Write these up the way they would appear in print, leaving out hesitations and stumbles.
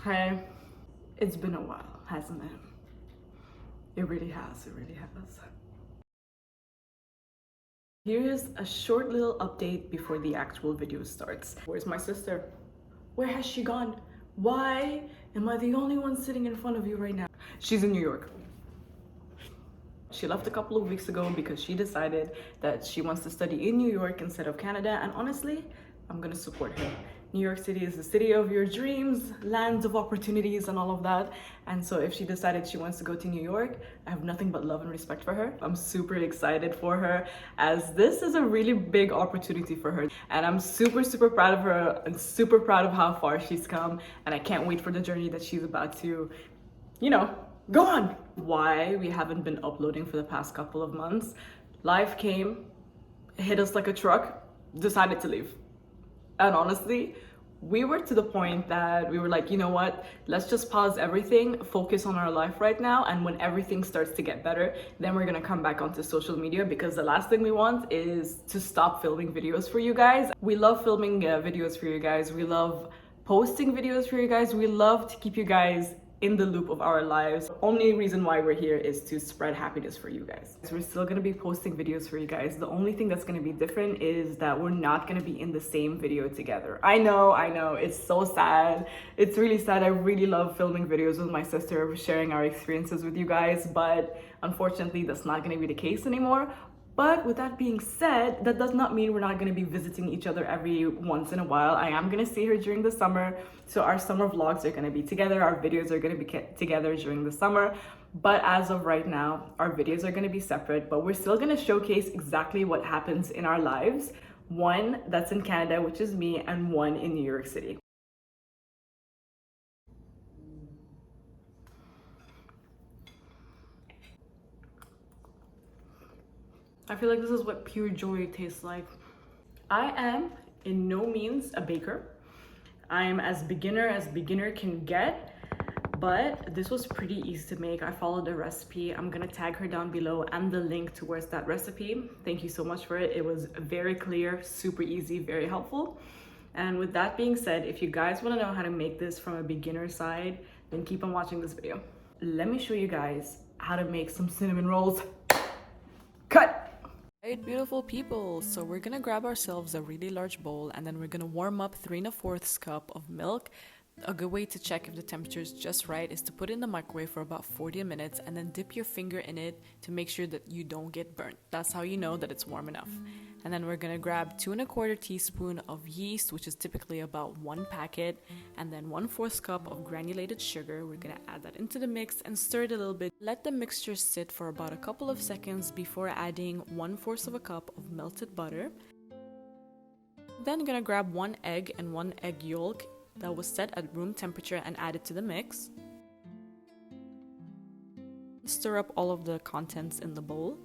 Hey, it's been a while, hasn't it? It really has, it really has. Here is a short little update before the actual video starts. Where's my sister? Where has she gone? Why am I the only one sitting in front of you right now? She's in New York. She left a couple of weeks ago because she decided that she wants to study in New York instead of Canada, and honestly, I'm gonna support her. New York City is the city of your dreams, lands of opportunities, and all of that. And so if she decided she wants to go to New York, I have nothing but love and respect for her. I'm super excited for her, as this is a really big opportunity for her. And I'm super, super proud of her and super proud of how far she's come. And I can't wait for the journey that she's about to, go on. Why we haven't been uploading for the past couple of months. Life came, hit us like a truck, decided to leave. And honestly, we were to the point that we were like, you know what, let's just pause everything, focus on our life right now, and when everything starts to get better, then we're gonna come back onto social media, because the last thing we want is to stop filming videos for you guys. We love filming videos for you guys. We love posting videos for you guys. We love to keep you guys in the loop of our lives. The only reason why we're here is to spread happiness for you guys. So we're still gonna be posting videos for you guys. The only thing that's gonna be different is that we're not gonna be in the same video together. I know, it's so sad. It's really sad. I really love filming videos with my sister, sharing our experiences with you guys, but unfortunately that's not gonna be the case anymore. But with that being said, that does not mean we're not going to be visiting each other every once in a while. I am going to see her during the summer. So our summer vlogs are going to be together. Our videos are going to be together during the summer. But as of right now, our videos are going to be separate. But we're still going to showcase exactly what happens in our lives. One that's in Canada, which is me, and one in New York City. I feel like this is what pure joy tastes like. I am in no means a baker. I am as beginner can get, but this was pretty easy to make. I followed the recipe. I'm gonna tag her down below and the link towards that recipe. Thank you so much for it. It was very clear, super easy, very helpful. And with that being said, if you guys wanna know how to make this from a beginner side, then keep on watching this video. Let me show you guys how to make some cinnamon rolls. Cut! Alright, beautiful people, so we're gonna grab ourselves a really large bowl, and then we're gonna warm up 3 1/4 cup of milk. A good way to check if the temperature is just right is to put it in the microwave for about 40 minutes and then dip your finger in it to make sure that you don't get burnt. That's how you know that it's warm enough. And then we're gonna grab 2 1/4 teaspoon of yeast, which is typically about 1 packet, and then 1/4 cup of granulated sugar. We're gonna add that into the mix and stir it a little bit. Let the mixture sit for about a couple of seconds before adding 1/4 cup of melted butter. Then gonna grab 1 egg and 1 egg yolk that was set at room temperature and add it to the mix. Stir up all of the contents in the bowl.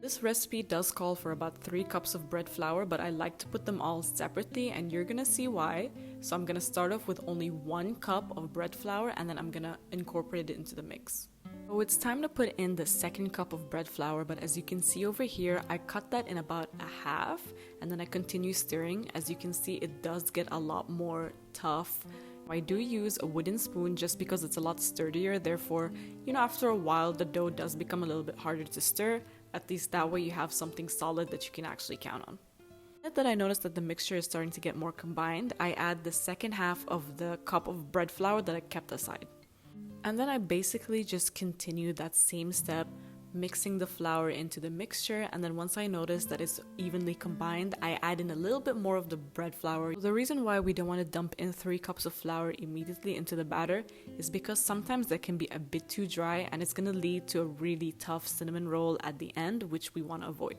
This recipe does call for about 3 cups of bread flour, but I like to put them all separately, and you're gonna see why. So I'm gonna start off with only 1 cup of bread flour, and then I'm gonna incorporate it into the mix. So it's time to put in the 2nd cup of bread flour, but as you can see over here, I cut that in about a half, and then I continue stirring. As you can see, it does get a lot more tough. I do use a wooden spoon just because it's a lot sturdier, therefore, after a while the dough does become a little bit harder to stir. At least that way you have something solid that you can actually count on. Now that I noticed that the mixture is starting to get more combined, I add the 2nd half of the cup of bread flour that I kept aside. And then I basically just continue that same step, mixing the flour into the mixture, and then once I notice that it's evenly combined, I add in a little bit more of the bread flour. The reason why we don't want to dump in 3 cups of flour immediately into the batter is because sometimes that can be a bit too dry, and it's going to lead to a really tough cinnamon roll at the end, which we want to avoid.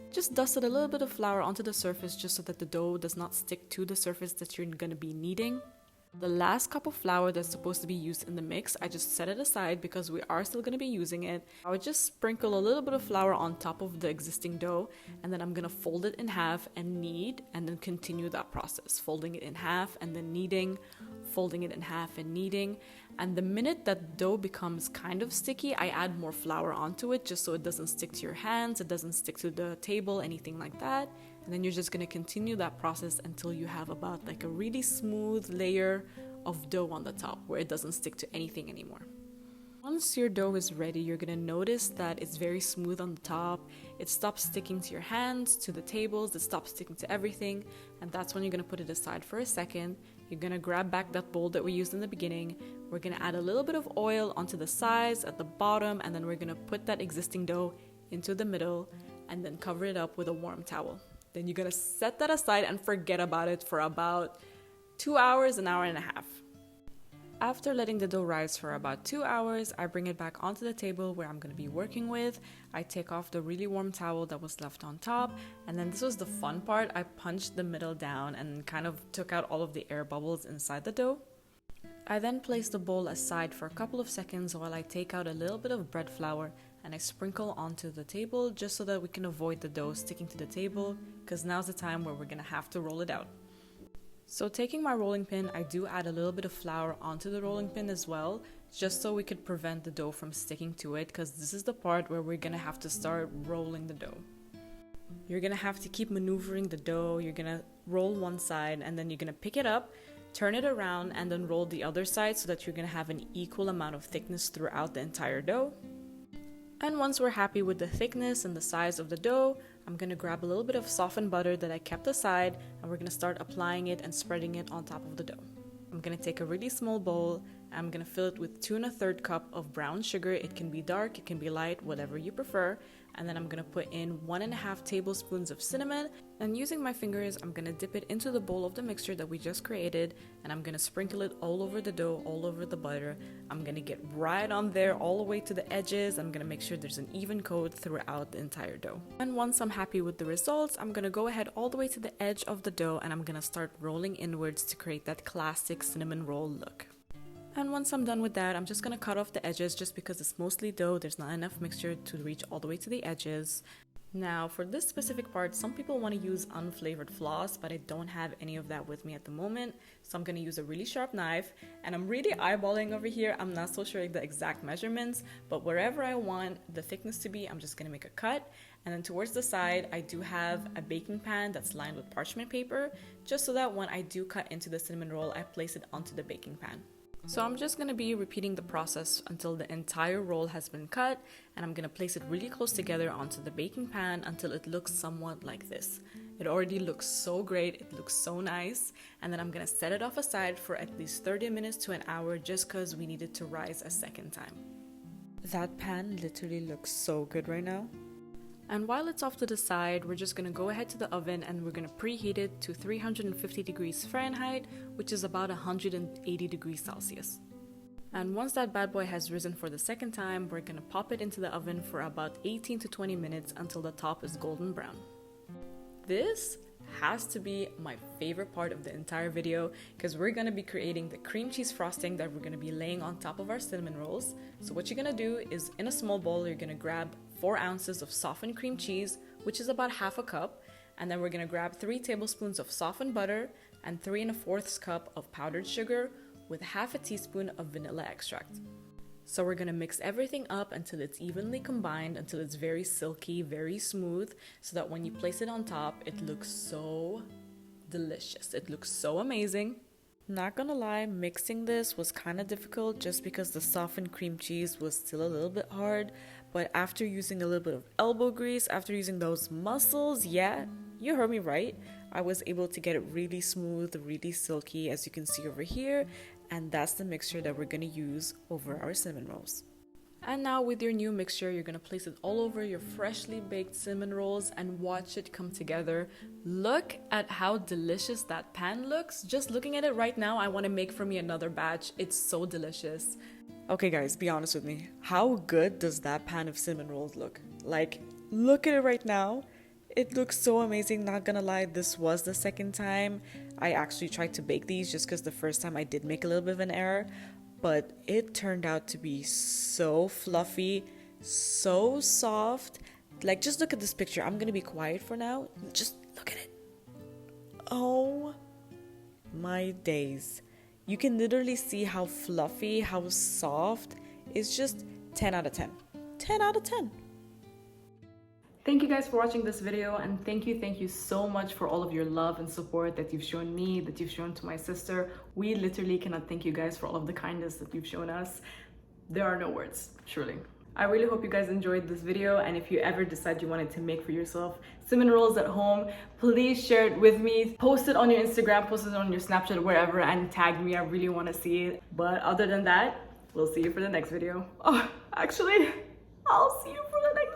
Just dusted a little bit of flour onto the surface just so that the dough does not stick to the surface that you're going to be kneading. The last cup of flour that's supposed to be used in the mix, I just set it aside because we are still going to be using it. I would just sprinkle a little bit of flour on top of the existing dough, and then I'm going to fold it in half and knead, and then continue that process, folding it in half and then kneading, folding it in half and kneading. And the minute that dough becomes kind of sticky, I add more flour onto it just so it doesn't stick to your hands, it doesn't stick to the table, anything like that. And then you're just going to continue that process until you have about like a really smooth layer of dough on the top where it doesn't stick to anything anymore. Once your dough is ready, you're gonna notice that it's very smooth on the top. It stops sticking to your hands, to the tables, it stops sticking to everything, and that's when you're gonna put it aside for a second. You're gonna grab back that bowl that we used in the beginning. We're gonna add a little bit of oil onto the sides, at the bottom, and then we're gonna put that existing dough into the middle and then cover it up with a warm towel. Then you're gonna set that aside and forget about it for about 2 hours, an hour and a half. After letting the dough rise for about 2 hours, I bring it back onto the table where I'm going to be working with. I take off the really warm towel that was left on top, and then this was the fun part. I punched the middle down and kind of took out all of the air bubbles inside the dough. I then place the bowl aside for a couple of seconds while I take out a little bit of bread flour and I sprinkle onto the table just so that we can avoid the dough sticking to the table, because now's the time where we're going to have to roll it out. So taking my rolling pin, I do add a little bit of flour onto the rolling pin as well, just so we could prevent the dough from sticking to it, because this is the part where we're gonna have to start rolling the dough. You're gonna have to keep maneuvering the dough. You're gonna roll one side and then you're gonna pick it up, turn it around, and then roll the other side so that you're gonna have an equal amount of thickness throughout the entire dough. And once we're happy with the thickness and the size of the dough, I'm going to grab a little bit of softened butter that I kept aside, and we're going to start applying it and spreading it on top of the dough. I'm going to take a really small bowl, and I'm going to fill it with 2 1/3 cup of brown sugar. It can be dark, it can be light, whatever you prefer. And then I'm going to put in 1 1/2 tablespoons of cinnamon, and using my fingers, I'm going to dip it into the bowl of the mixture that we just created, and I'm going to sprinkle it all over the dough, all over the butter. I'm going to get right on there all the way to the edges. I'm going to make sure there's an even coat throughout the entire dough. And once I'm happy with the results, I'm going to go ahead all the way to the edge of the dough, and I'm going to start rolling inwards to create that classic cinnamon roll look. And once I'm done with that, I'm just going to cut off the edges just because it's mostly dough. There's not enough mixture to reach all the way to the edges. Now, for this specific part, some people want to use unflavored floss, but I don't have any of that with me at the moment. So I'm going to use a really sharp knife, and I'm really eyeballing over here. I'm not so sure the exact measurements, but wherever I want the thickness to be, I'm just going to make a cut. And then towards the side, I do have a baking pan that's lined with parchment paper, just so that when I do cut into the cinnamon roll, I place it onto the baking pan. So I'm just going to be repeating the process until the entire roll has been cut, and I'm going to place it really close together onto the baking pan until it looks somewhat like this. It already looks so great, it looks so nice, and then I'm going to set it off aside for at least 30 minutes to an hour just because we need it to rise a second time. That pan literally looks so good right now. And while it's off to the side, we're just going to go ahead to the oven and we're going to preheat it to 350 degrees Fahrenheit, which is about 180 degrees Celsius. And once that bad boy has risen for the second time, we're going to pop it into the oven for about 18 to 20 minutes until the top is golden brown. This has to be my favorite part of the entire video because we're going to be creating the cream cheese frosting that we're going to be laying on top of our cinnamon rolls. So what you're going to do is in a small bowl, you're going to grab 4 ounces of softened cream cheese, which is about half a cup, and then we're going to grab 3 tablespoons of softened butter and 3 1/4 cup of powdered sugar with half a teaspoon of vanilla extract. So we're going to mix everything up until it's evenly combined, until it's very silky, very smooth, so that when you place it on top, it looks so delicious. It looks so amazing. Not gonna lie, mixing this was kind of difficult just because the softened cream cheese was still a little bit hard, but after using a little bit of elbow grease, after using those muscles, yeah, you heard me right, I was able to get it really smooth, really silky, as you can see over here, and that's the mixture that we're gonna use over our cinnamon rolls. And now with your new mixture, you're gonna place it all over your freshly baked cinnamon rolls and watch it come together. Look at how delicious that pan looks. Just looking at it right now, I wanna make for me another batch. It's so delicious. Okay guys, be honest with me. How good does that pan of cinnamon rolls look? Like, look at it right now. It looks so amazing, not gonna lie, this was the second time I actually tried to bake these just because the first time I did make a little bit of an error. But it turned out to be so fluffy, so soft. Like, just look at this picture. I'm gonna be quiet for now. Just look at it. Oh my days. You can literally see how fluffy, how soft. It's just 10 out of 10. 10 out of 10. Thank you guys for watching this video, and thank you so much for all of your love and support that you've shown me, that you've shown to my sister. We literally cannot thank you guys for all of the kindness that you've shown us. There are no words, truly. I really hope you guys enjoyed this video, and if you ever decide you wanted to make for yourself cinnamon rolls at home, please share it with me. Post it on your Instagram, post it on your Snapchat, wherever, and tag me. I really want to see it. But other than that, we'll see you for the next video. Oh, actually, I'll see you for the next